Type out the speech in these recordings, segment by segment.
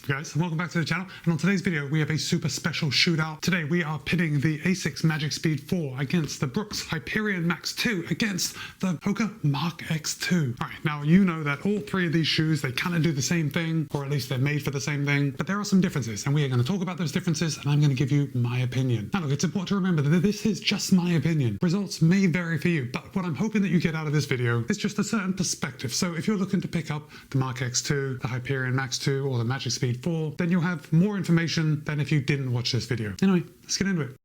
up guys, and welcome back to the channel. And on today's video we have a super special shootout. Today we are pitting the ASICS Magic Speed 4 against the Brooks Hyperion Max 2 against the Hoka Mach X2. Alright, now you know that all three of these shoes, they kind of do the same thing, or at least they're made for the same thing, but there are some differences, and we are going to talk about those differences, and I'm going to give you my opinion. Now look, it's important to remember that this is just my opinion. Results may vary for you, but what I'm hoping that you get out of this video is just a certain perspective. So if you're looking to pick up the Mach X2, the Hyperion Max 2, or the Magic Speed 4, then you'll have more information than if you didn't watch this video. Anyway, let's get into it.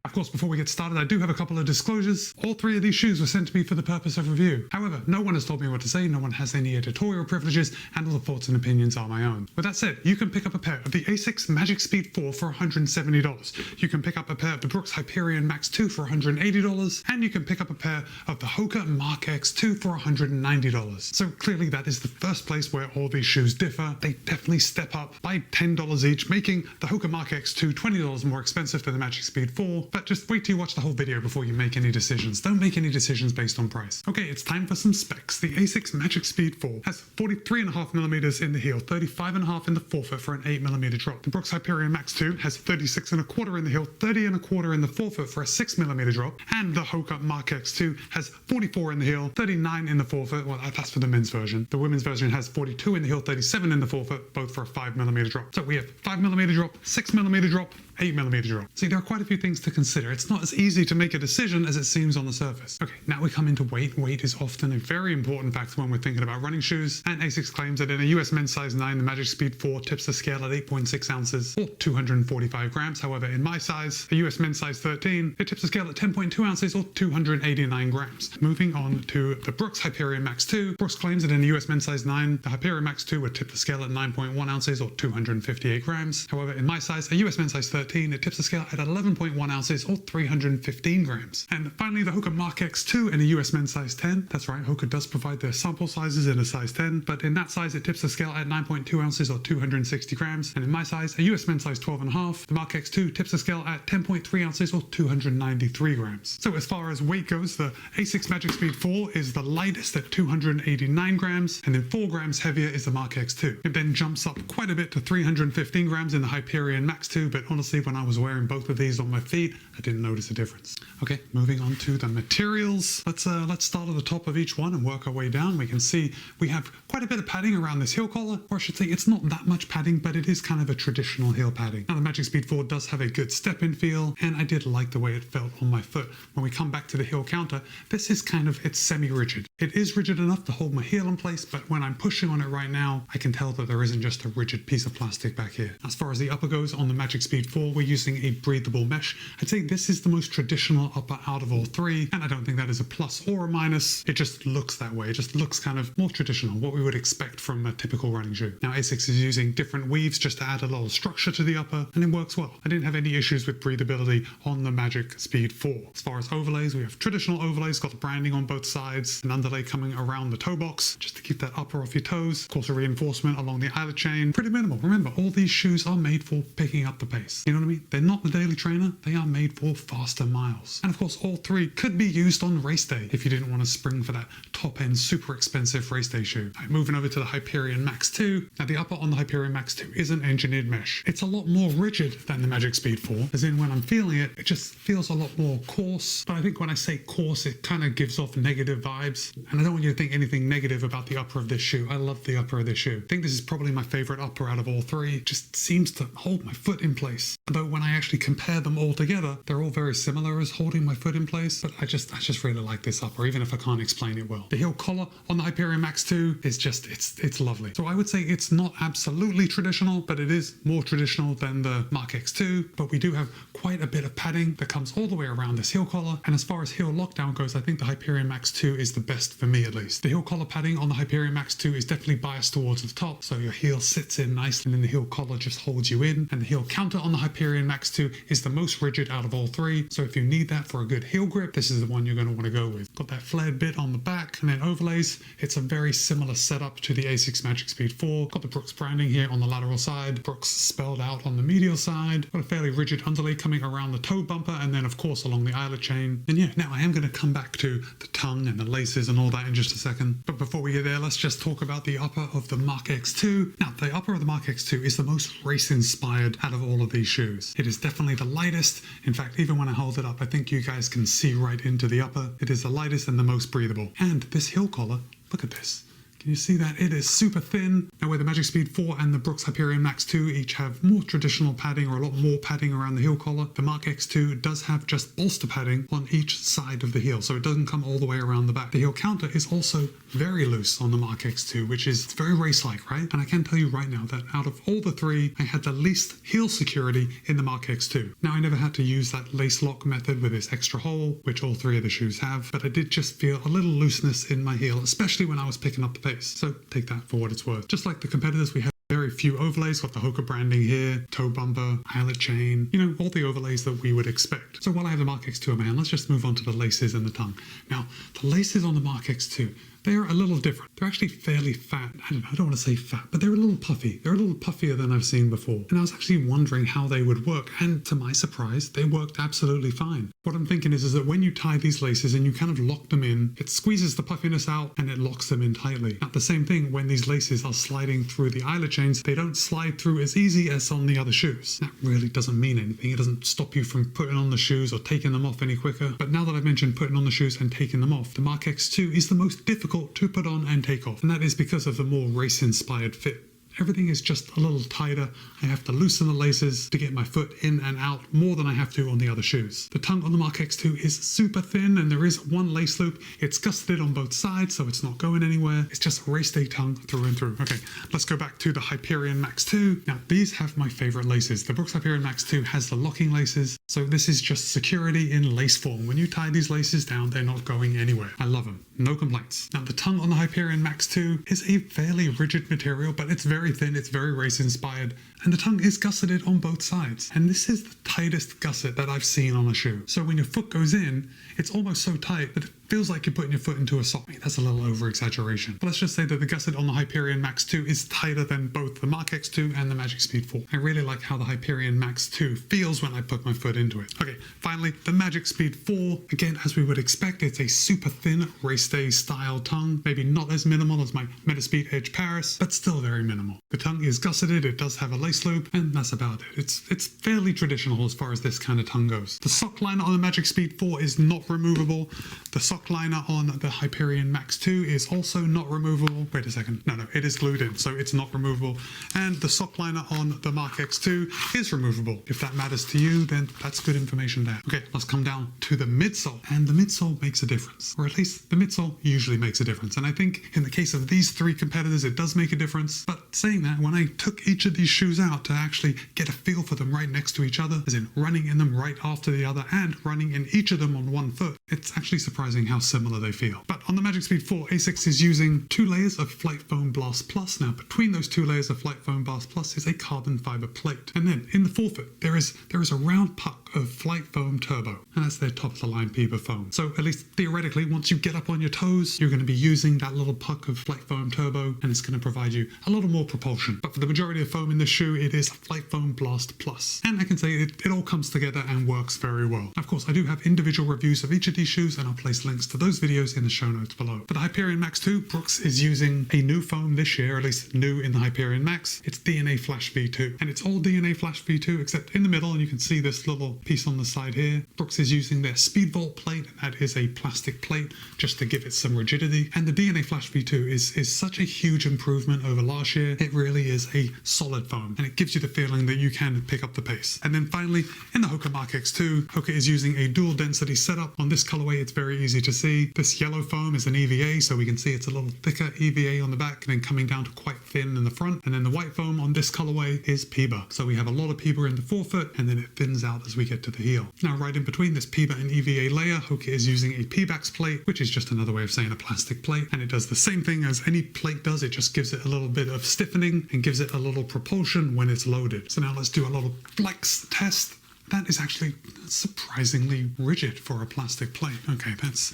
Of course, before we get started, I do have a couple of disclosures. All three of these shoes were sent to me for the purpose of review. However, no one has told me what to say, no one has any editorial privileges, and all the thoughts and opinions are my own. With that said, you can pick up a pair of the ASICS Magic Speed 4 for $170. You can pick up a pair of the Brooks Hyperion Max 2 for $180, and you can pick up a pair of the Hoka Mach X2 for $190. So clearly that is the first place where all these shoes differ. They definitely step up by $10 each, making the Hoka Mach X2 $20 more expensive than the Magic Speed 4, but just wait till you watch the whole video before you make any decisions. Don't make any decisions based on price. Okay, it's time for some specs. The ASICS Magic Speed 4 has 43.5mm in the heel, 35.5 in the forefoot for an 8mm drop. The Brooks Hyperion Max 2 has 36.25 in the heel, 30.25 in the forefoot for a 6mm drop, and the Hoka Mach X2 has 44 in the heel, 39 in the forefoot. Well, that's for the men's version. The women's version has 42 in the heel, 37 in the forefoot, both for a 5mm drop. So we have 5mm drop, 6mm drop, 8mm drop. See, there are quite a few things to consider. It's not as easy to make a decision as it seems on the surface. Okay, now we come into weight. Weight is often a very important factor when we're thinking about running shoes, and ASICS claims that in a US men's size 9, the Magic Speed 4 tips the scale at 8.6 ounces or 245 grams. However, in my size, a US men's size 13, it tips the scale at 10.2 ounces or 289 grams. Moving on to the Brooks Hyperion Max 2. Brooks claims that in a US men's size 9, the Hyperion Max 2 would tip the scale at 9.1 ounces or 258 grams. However, in my size, a US men's size 13, it tips the scale at 11.1 ounces or 315 grams. And finally, the Hoka Mach X2 in a US men's size 10. That's right, Hoka does provide their sample sizes in a size 10, but in that size, it tips the scale at 9.2 ounces or 260 grams. And in my size, a US men's size 12.5, the Mach X2 tips the scale at 10.3 ounces or 293 grams. So as far as weight goes, the ASICS Magic Speed 4 is the lightest at 289 grams, and then 4 grams heavier is the Mach X2. It then jumps up quite a bit to 315 grams in the Hyperion Max 2, but honestly, when I was wearing both of these on my feet, I didn't notice a difference. Okay, moving on to the materials. Let's start at the top of each one and work our way down. We can see we have quite a bit of padding around this heel collar, or I should say it's not that much padding, but it is kind of a traditional heel padding. Now the Magic Speed 4 does have a good step-in feel, and I did like the way it felt on my foot. When we come back to the heel counter, this is it's semi-rigid. It is rigid enough to hold my heel in place, but when I'm pushing on it right now, I can tell that there isn't just a rigid piece of plastic back here. As far as the upper goes on the Magic Speed 4, we're using a breathable mesh. I'd say this is the most traditional upper out of all three, and I don't think that is a plus or a minus. It just looks that way. It just looks kind of more traditional, what we would expect from a typical running shoe. Now ASICS is using different weaves just to add a little structure to the upper, and it works well. I didn't have any issues with breathability on the Magic Speed 4. As far as overlays, we have traditional overlays, got the branding on both sides, an underlay coming around the toe box just to keep that upper off your toes. Of course, a reinforcement along the eyelet chain. Pretty minimal. Remember, all these shoes are made for picking up the pace. You know what I mean? They're not the daily trainer, they are made for faster miles. And of course, all three could be used on race day if you didn't want to spring for that top-end, super expensive race day shoe. Right, moving over to the Hyperion Max 2. Now the upper on the Hyperion Max 2 is an engineered mesh. It's a lot more rigid than the Magic Speed 4, as in when I'm feeling it, it just feels a lot more coarse. But I think when I say coarse, it kind of gives off negative vibes. And I don't want you to think anything negative about the upper of this shoe. I love the upper of this shoe. I think this is probably my favorite upper out of all three. It just seems to hold my foot in place. Although when I actually compare them all together, they're all very similar as holding my foot in place, but I just really like this upper, even if I can't explain it well. The heel collar on the Hyperion Max 2 is just, it's lovely. So I would say it's not absolutely traditional, but it is more traditional than the Mach X2, but we do have quite a bit of padding that comes all the way around this heel collar, and as far as heel lockdown goes, I think the Hyperion Max 2 is the best for me at least. The heel collar padding on the Hyperion Max 2 is definitely biased towards the top, so your heel sits in nicely, and then the heel collar just holds you in, and the heel counter on the Hyperion Hyperion Max 2 is the most rigid out of all three. So if you need that for a good heel grip, this is the one you're going to want to go with. Got that flared bit on the back and then overlays. It's a very similar setup to the ASICS Magic Speed 4. Got the Brooks branding here on the lateral side, Brooks spelled out on the medial side. Got a fairly rigid underlay coming around the toe bumper and then of course along the eyelet chain. And yeah, now I am going to come back to the tongue and the laces and all that in just a second. But before we get there, let's just talk about the upper of the Mach X2. Now, the upper of the Mach X2 is the most race-inspired out of all of these shoes. It is definitely the lightest. In fact, even when I hold it up, I think you guys can see right into the upper. It is the lightest and the most breathable. And this heel collar, look at this. Can you see that? It is super thin. Now where the Magic Speed 4 and the Brooks Hyperion Max 2 each have more traditional padding or a lot more padding around the heel collar, the Mach X2 does have just bolster padding on each side of the heel, so it doesn't come all the way around the back. The heel counter is also very loose on the Mach X2, which is very race-like, right? And I can tell you right now that out of all the three, I had the least heel security in the Mach X2. Now I never had to use that lace lock method with this extra hole, which all three of the shoes have, but I did just feel a little looseness in my heel, especially when I was picking up the pace. So take that for what it's worth. Just like the competitors, we have very few overlays. Got the Hoka branding here, toe bumper, eyelet chain, you know, all the overlays that we would expect. So while I have the Mach X2 in my hand, let's just move on to the laces and the tongue. Now, the laces on the Mach X2, they're a little different. They're actually fairly fat. I don't want to say fat, but they're a little puffy. They're a little puffier than I've seen before. And I was actually wondering how they would work. And to my surprise, they worked absolutely fine. What I'm thinking is that when you tie these laces and you kind of lock them in, it squeezes the puffiness out and it locks them in tightly. Now, the same thing when these laces are sliding through the eyelet chains, they don't slide through as easy as on the other shoes. That really doesn't mean anything. It doesn't stop you from putting on the shoes or taking them off any quicker. But now that I've mentioned putting on the shoes and taking them off, the Mach X2 is the most difficult to put on and take off, and that is because of the more race-inspired fit. Everything is just a little tighter. I have to loosen the laces to get my foot in and out more than I have to on the other shoes. The tongue on the Mach X2 is super thin and there is one lace loop. It's gusseted on both sides, so it's not going anywhere. It's just race day tongue through and through. Okay, let's go back to the Hyperion Max 2. Now, these have my favorite laces. The Brooks Hyperion Max 2 has the locking laces, so this is just security in lace form. When you tie these laces down, they're not going anywhere. I love them. No complaints. Now, the tongue on the Hyperion Max 2 is a fairly rigid material, but it's very thin, it's very race inspired, and the tongue is gusseted on both sides. And this is the tightest gusset that I've seen on a shoe. So when your foot goes in, it's almost so tight that it feels like you're putting your foot into a sock. That's a little over exaggeration. But let's just say that the gusset on the Hyperion Max 2 is tighter than both the Mach X2 and the Magic Speed 4. I really like how the Hyperion Max 2 feels when I put my foot into it. Okay, finally, the Magic Speed 4. Again, as we would expect, it's a super thin race day style tongue. Maybe not as minimal as my Metaspeed Edge Paris, but still very minimal. The tongue is gusseted, it does have a lace loop, and that's about it. It's fairly traditional as far as this kind of tongue goes. The sock liner on the Magic Speed 4 is not removable. The sock liner on the Hyperion Max 2 is also not removable. Wait a second. No, it is glued in, so it's not removable. And the sock liner on the Mach X2 is removable. If that matters to you, then that's good information there. Okay, let's come down to the midsole. And the midsole makes a difference, or at least the midsole usually makes a difference. And I think in the case of these three competitors, it does make a difference. But saying that, when I took each of these shoes out to actually get a feel for them right next to each other, as in running in them right after the other and running in each of them on one foot, it's actually surprising how similar they feel. But on the Magic Speed 4, ASICS is using 2 layers of Flight Foam Blast Plus. Now, between those 2 layers of Flight Foam Blast Plus is a carbon fiber plate. And then in the forefoot, there is a round puck of Flight Foam Turbo, and that's their top of the line Piba foam. So at least theoretically, once you get up on your toes, you're going to be using that little puck of Flight Foam Turbo, and it's going to provide you a little more propulsion. But for the majority of foam in this shoe, it is Flight Foam Blast Plus. And I can say it all comes together and works very well. Of course, I do have individual reviews of each of these shoes, and I'll place links to those videos in the show notes below. For the Hyperion Max 2, Brooks is using a new foam this year, or at least new in the Hyperion Max. It's DNA Flash V2, and it's all DNA Flash V2 except in the middle, and you can see this little piece on the side here. Brooks is using their Speed Vault plate, and that is a plastic plate just to give it some rigidity. And the DNA Flash V2 is such a huge improvement over last year. It really is a solid foam, and it gives you the feeling that you can pick up the pace. And then finally, in the Hoka Mach X2, Hoka is using a dual density setup. On this colorway, it's very easy to see. This yellow foam foam is an EVA, so we can see it's a little thicker EVA on the back, and then coming down to quite thin in the front. And then the white foam on this colorway is PIBA. So we have a lot of PIBA in the forefoot, and then it thins out as we get to the heel. Now, right in between this PIBA and EVA layer, Hoka is using a P-Bax plate, which is just another way of saying a plastic plate. And it does the same thing as any plate does. It just gives it a little bit of stiffening and gives it a little propulsion when it's loaded. So now let's do a little flex test. That is actually surprisingly rigid for a plastic plate. Okay, that's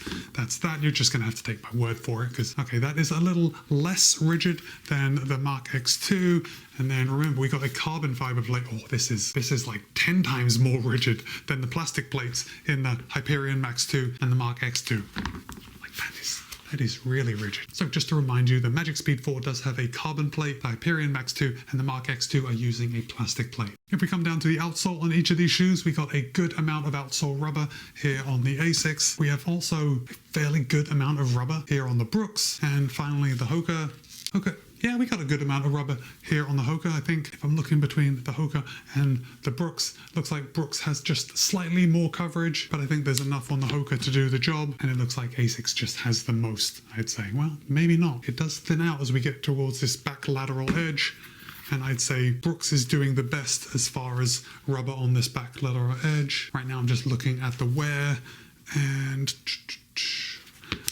that. You're just gonna have to take my word for it, because okay, that is a little less rigid than the Mach X2. And then remember, we got a carbon fiber plate. Oh, this is like 10 times more rigid than the plastic plates in the Hyperion Max 2 and the Mach X2. Like that is really rigid. So just to remind you, the Magic Speed 4 does have a carbon plate. The Hyperion Max 2 and the Mach X2 are using a plastic plate. If we come down to the outsole on each of these shoes, we got a good amount of outsole rubber here on the ASICS. We have also a fairly good amount of rubber here on the Brooks. And finally, the Hoka. Yeah, we got a good amount of rubber here on the Hoka. I think if I'm looking between the Hoka and the Brooks, looks like Brooks has just slightly more coverage, but I think there's enough on the Hoka to do the job. And it looks like ASICS just has the most, I'd say. Well, maybe not. It does thin out as we get towards this back lateral edge. And I'd say Brooks is doing the best as far as rubber on this back lateral edge. Right now I'm just looking at the wear, and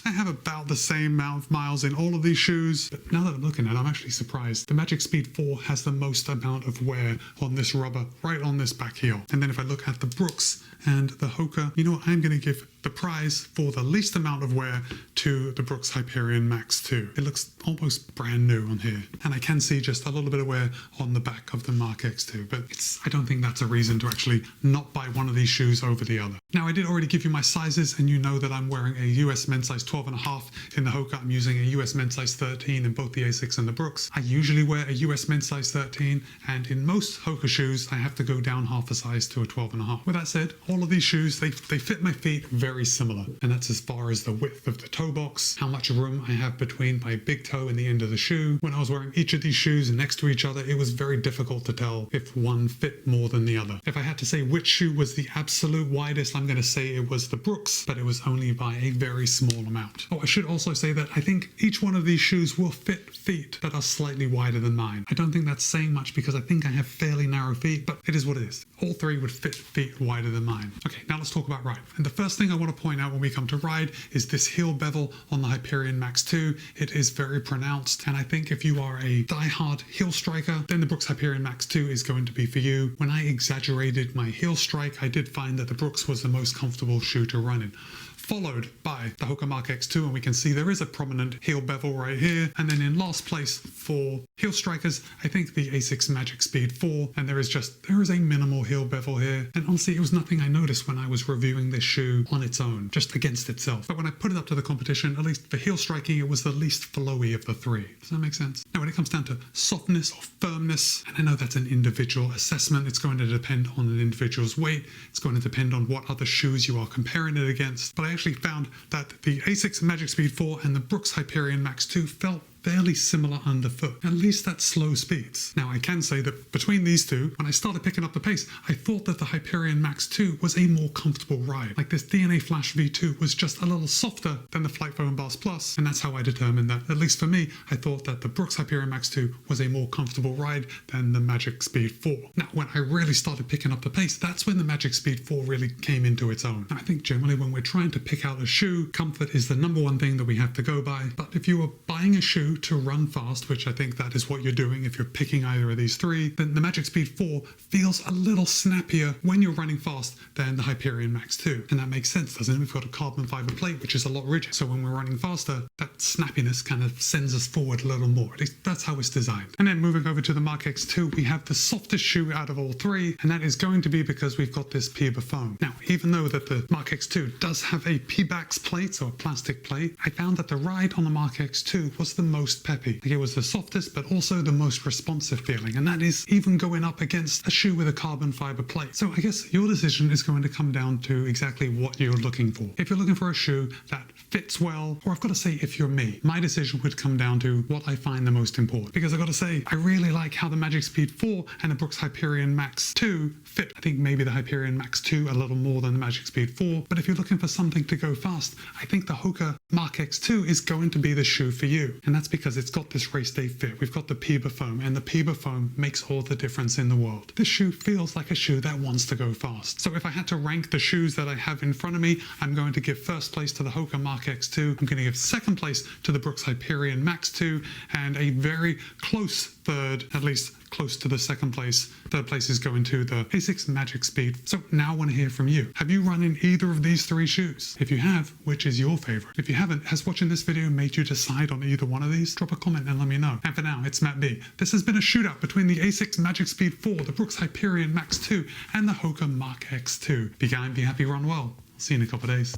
I have about the same amount of miles in all of these shoes, but now that I'm looking at it, I'm actually surprised. The Magic Speed 4 has the most amount of wear on this rubber, right on this back heel. And then if I look at the Brooks and the Hoka, you know what, I'm going to give the prize for the least amount of wear to the Brooks Hyperion Max 2. It looks almost brand new on here. And I can see just a little bit of wear on the back of the Mach X2, but I don't think that's a reason to actually not buy one of these shoes over the other. Now, I did already give you my sizes, and you know that I'm wearing a US men's size 12.5 in the Hoka. I'm using a US men's size 13 in both the ASICS and the Brooks. I usually wear a US men's size 13, and in most Hoka shoes, I have to go down half a size to a 12.5. With that said, all of these shoes, they fit my feet very similar, and that's as far as the width of the toe box, how much room I have between my big toe and the end of the shoe. When I was wearing each of these shoes next to each other, it was very difficult to tell if one fit more than the other. If I had to say which shoe was the absolute widest, I'm going to say it was the Brooks, but it was only by a very small amount. Oh, I should also say that I think each one of these shoes will fit feet that are slightly wider than mine. I don't think that's saying much because I think I have fairly narrow feet, but it is what it is. All three would fit feet wider than mine. Okay, now let's talk about ride. And the first thing I want to point out when we come to ride is this heel bevel on the Hyperion Max 2. It is very pronounced, and I think if you are a die-hard heel striker, then the Brooks Hyperion Max 2 is going to be for you. When I exaggerated my heel strike, I did find that the Brooks was the most comfortable shoe to run in, followed by the Hoka Mach X2, and we can see there is a prominent heel bevel right here. And then in last place for heel strikers, I think the ASICS Magic Speed 4, and there is a minimal heel bevel here. And honestly, it was nothing I noticed when I was reviewing this shoe on its own, just against itself. But when I put it up to the competition, at least for heel striking, it was the least flowy of the three. Does that make sense? Now, when it comes down to softness or firmness, and I know that's an individual assessment, it's going to depend on an individual's weight, it's going to depend on what other shoes you are comparing it against, but I actually found that the ASICS Magic Speed 4 and the Brooks Hyperion Max 2 felt fairly similar underfoot, at least at slow speeds. Now, I can say that between these two, when I started picking up the pace, I thought that the Hyperion Max 2 was a more comfortable ride. Like this DNA Flash V2 was just a little softer than the Flight Foam Boss Plus, and that's how I determined that, at least for me, I thought that the Brooks Hyperion Max 2 was a more comfortable ride than the Magic Speed 4. Now, when I really started picking up the pace, that's when the Magic Speed 4 really came into its own. Now, I think generally when we're trying to pick out a shoe, comfort is the number one thing that we have to go by. But if you are buying a shoe to run fast, which I think that is what you're doing if you're picking either of these three, then the Magic Speed 4 feels a little snappier when you're running fast than the Hyperion Max 2. And that makes sense, doesn't it? We've got a carbon fiber plate, which is a lot richer. So when we're running faster, that snappiness kind of sends us forward a little more. At least that's how it's designed. And then moving over to the Mach X2, we have the softest shoe out of all three, and that is going to be because we've got this PIBA foam. Now, even though that the Mach X2 does have a P-Bax plate, so a plastic plate, I found that the ride on the Mach X2 was the most most peppy. Like, it was the softest, but also the most responsive feeling. And that is even going up against a shoe with a carbon fiber plate. So I guess your decision is going to come down to exactly what you're looking for. If you're looking for a shoe that fits well, or I've got to say, if you're me, my decision would come down to what I find the most important. Because I've got to say, I really like how the Magic Speed 4 and the Brooks Hyperion Max 2 fit. I think maybe the Hyperion Max 2 a little more than the Magic Speed 4, but if you're looking for something to go fast, I think the Hoka Mach X2 is going to be the shoe for you. And that's because it's got this race day fit. We've got the PEBA foam, and the PEBA foam makes all the difference in the world. This shoe feels like a shoe that wants to go fast. So if I had to rank the shoes that I have in front of me, I'm going to give first place to the Hoka Mach X2. I'm going to give second place to the Brooks Hyperion Max 2, and a very close third, at least close to the second place. Third place is going to the ASICS Magic Speed. So now I want to hear from you. Have you run in either of these three shoes? If you have, which is your favorite? If you haven't, has watching this video made you decide on either one of these? Drop a comment and let me know. And for now, it's Matt B. This has been a shootout between the ASICS Magic Speed 4, the Brooks Hyperion Max 2, and the Hoka Mach X2. Be kind, be happy, run well. See you in a couple of days.